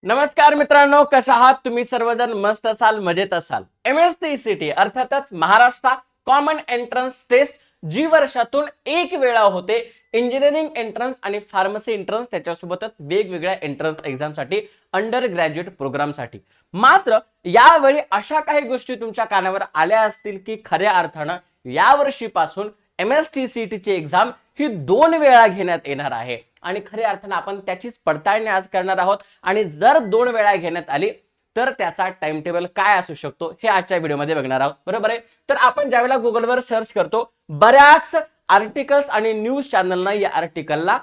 नमस्कार मित्रांनो, कशा आहात तुम्ही सर्वजण? मस्त असाल, मजेत असाल. MSTCT अर्थातच महाराष्ट्र कॉमन एंट्रन्स टेस्ट जी वर्षातून एक वेळा होते. इंजिनिअरिंग एंट्रन्स आणि फार्मसी एंट्रन्स त्याच्यासोबतच वेगवेगळ्या एंट्रन्स एक्झामसाठी, अंडर ग्रॅज्युएट प्रोग्रामसाठी. मात्र यावेळी अशा काही गोष्टी तुमच्या कानावर आल्या असतील की खऱ्या अर्थानं यावर्षीपासून MSTCT ची एक्झाम ही 2 वेळा घेण्यात येणार आहे आणि खऱ्या अर्थानं आपण त्याचीच पडताळणी आज करणार आहोत. आणि जर 2 वेळा घेण्यात आली तर त्याचा टाइम टेबल काय असू शकतो हे आजच्या व्हिडिओमध्ये बघणार आहोत. बरोबर आहे. तर आपण ज्यावेळेला गुगलवर सर्च करतो, बऱ्याच आर्टिकल्स आणि न्यूज चॅनलना या आर्टिकलला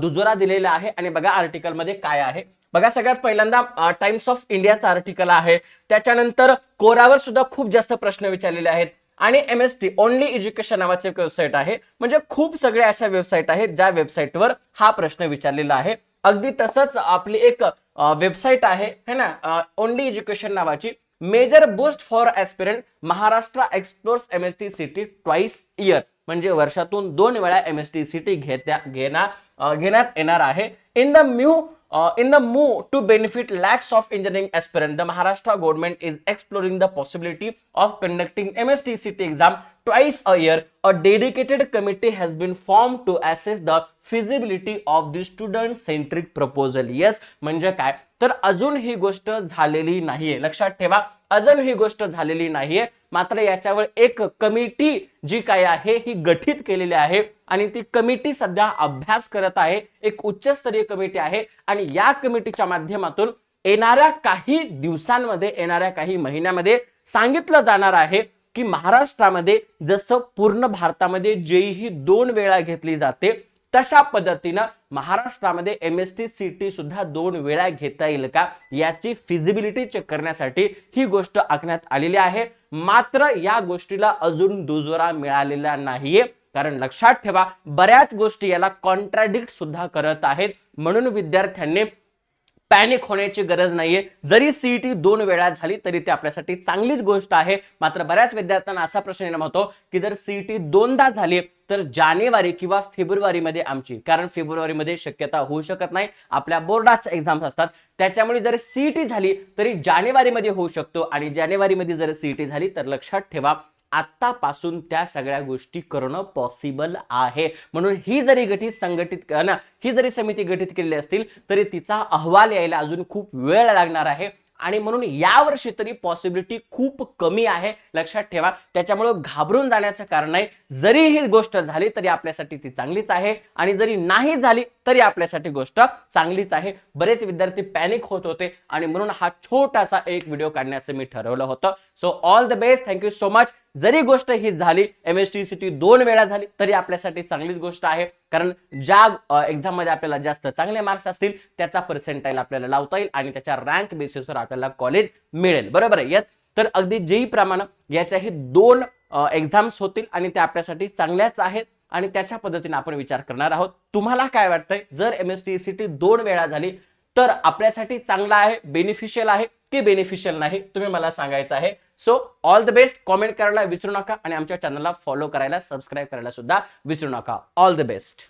दुजोरा दिलेला आहे. आणि बघा आर्टिकल मध्ये काय आहे. बघा, सगळ्यात पहिल्यांदा टाइम्स ऑफ इंडियाचा आर्टिकल आहे. त्याच्यानंतर कोरावर सुद्धा खूप जास्त प्रश्न विचारलेले आहेत. आणि MST ओनली एज्युकेशन नावाचे एक वेबसाईट आहे. म्हणजे खूप सगळ्या अशा वेबसाईट आहेत ज्या वेबसाईटवर हा प्रश्न विचारलेला आहे. अगदी तसंच आपली एक वेबसाईट आहे है ना, ओनली एज्युकेशन नावाची. Major boost for aspirant Maharashtra explores MSTCT twice year, म्हणजे वर्षातून 2 वेळा MSTCT घेण्यात येणार आहे. In the move to benefit lakhs of engineering aspirants, the Maharashtra government is exploring the possibility of conducting MSTCT exam twice a year. A dedicated committee has been formed to assess the feasibility of the student-centric proposal. Yes, म्हणजे काय तर अजून ही गोष्ट झालेली नाहीये. लक्षात ठेवा, अजून ही गोष्ट झालेली नाहीये. मात्र याच्यावर एक कमिटी जी काय आहे ही गठीत केलेली आहे आणि ती कमिटी सध्या अभ्यास करत आहे. एक उच्चस्तरीय कमिटी आहे आणि या कमिटीच्या माध्यमातून येणाऱ्या काही दिवसांमध्ये, येणाऱ्या काही महिन्यामध्ये सांगितलं जाणार आहे की महाराष्ट्रामध्ये जसं पूर्ण भारतामध्ये JEE 2 वेळा घेतली जाते तशा पद्धतीनं महाराष्ट्रामध्ये MSTCT सुद्धा 2 वेळा घेता येईल का याची फिजिबिलिटी चेक करण्यासाठी ही गोष्ट आखण्यात आलेली आहे. मात्र या गोष्टीला अजून दुजोरा मिळालेला नाहीये. कारण लक्षात ठेवा, बऱ्याच गोष्टी याला कॉन्ट्राडिक्ट सुद्धा करत आहेत. म्हणून विद्यार्थ्यांनी पॅनिक होण्याची गरज नाहीये. जरी CET 2 वेळा झाली तरी ते आपल्यासाठी चांगलीच गोष्ट आहे. मात्र बऱ्याच विद्यार्थ्यांना असा प्रश्न निर्माण होतो की जर CET 2दा झाली तर जानेवारी किंवा फेब्रुवारीमध्ये आमची, कारण फेब्रुवारीमध्ये शक्यता होऊ शकत नाही, आपल्या बोर्डाच्या एक्झाम्स असतात. त्याच्यामुळे जर CET झाली तरी जानेवारीमध्ये होऊ शकतो. आणि जानेवारीमध्ये जर CET झाली तर लक्षात ठेवा, आतापासून त्या सगळ्या गोष्टी करणं पॉसिबल आहे. म्हणून ही जरी समिती गठीत केलेली असतील तरी तिचा अहवाल यायला अजून खूप वेळ लागणार आहे. आणि म्हणून यावर्षी तरी पॉसिबिलिटी खूप कमी आहे. लक्षात ठेवा, त्याच्यामुळे घाबरून जाण्याचं कारण नाही. जरी ही गोष्ट झाली तरी आपल्यासाठी ती चांगलीच आहे आणि जरी नाही झाली तरी आपल्यासाठी गोष्ट चांगलीच आहे. बरेच विद्यार्थी पॅनिक होत होते आणि म्हणून हा छोटासा एक व्हिडिओ काढण्याचं मी ठरवलं होतं. So all the best, thank you so much. जरी गोष्ट ही झाली, MSTCT 2 वेळा झाली तरी आपल्यासाठी चांगलीच गोष्ट आहे. कारण ज्या एक्झाम मध्ये आपल्याला जास्त चांगले मार्क्स असतील त्याचा पर्सेंटाईल आपल्याला लावता येईल आणि त्याच्या रँक बेसिसवर आपल्याला कॉलेज मिळेल. बरोबर आहे. येस, तर अगदी JEE प्रमाणे याच्याही 2 एक्झाम्स होतील आणि त्या आपल्यासाठी चांगल्याच आहेत आणि त्याच्या पद्धतीने आपण विचार करणार आहोत. तुम्हाला काय वाटतंय, जर MSTCT 2 वेळा झाली तर आपल्यासाठी चांगला आहे, बेनिफिशियल आहे की बेनिफिशियल नाही, तुम्ही मला सांगायचं आहे. So all the best. Comment करायला विसरू नका आणि आमच्या चॅनलला फॉलो करायला, सबस्क्राईब करायला सुद्धा विसरू नका. All the best.